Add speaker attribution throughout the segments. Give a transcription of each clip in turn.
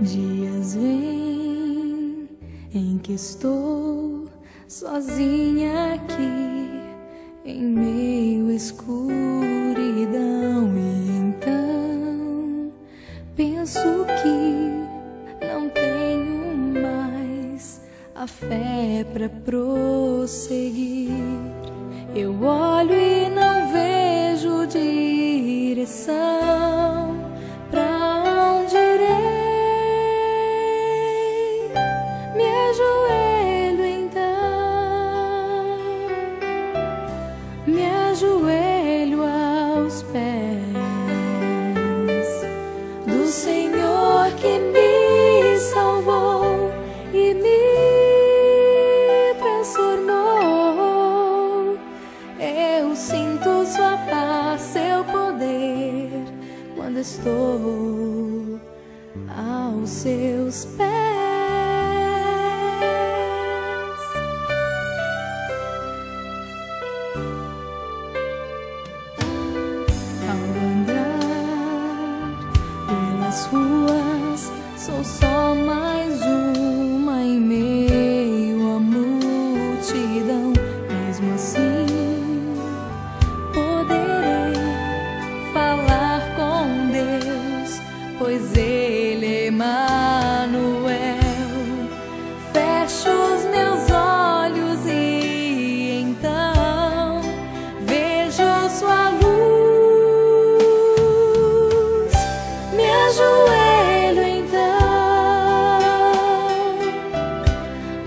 Speaker 1: Dias vêm em que estou sozinha aqui em meio à escuridão, e então penso que não tenho mais a fé para prosseguir. Eu olho e não vejo direção. Pra onde irei? Me ajoelho então, me ajoelho aos pés do Senhor que me salvou e me transformou. Eu sinto sua paz, seu poder, quando estou aos seus pés. Ao andar pelas ruas, sou só mais uma em meio à multidão. Mesmo assim, poderei falar com Deus, pois Ele é Emanuel. Fecho os meus olhos e então vejo sua luz. Me ajoelho então,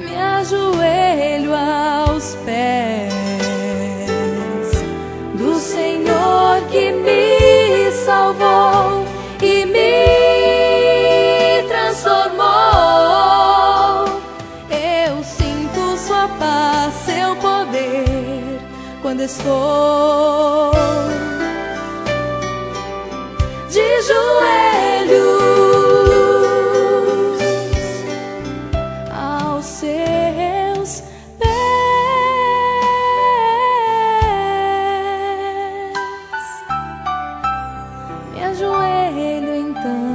Speaker 1: me ajoelho aos pés do Senhor que me salvou e me transformou. Eu sinto sua paz, seu poder, quando estou de joelhos aos seus pés. Me ajoelho então,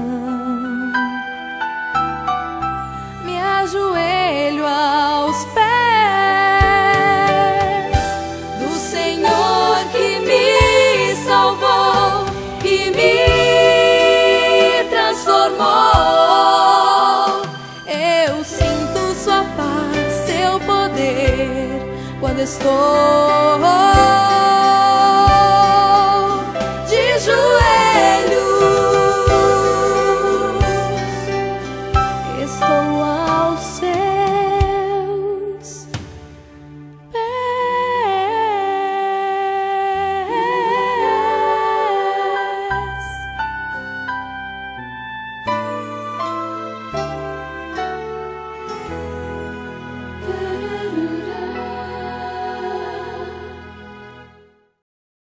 Speaker 1: me ajoelho aos pés do Senhor que me salvou e me transformou. Eu sinto sua paz, seu poder, quando estou de joelhos. Estou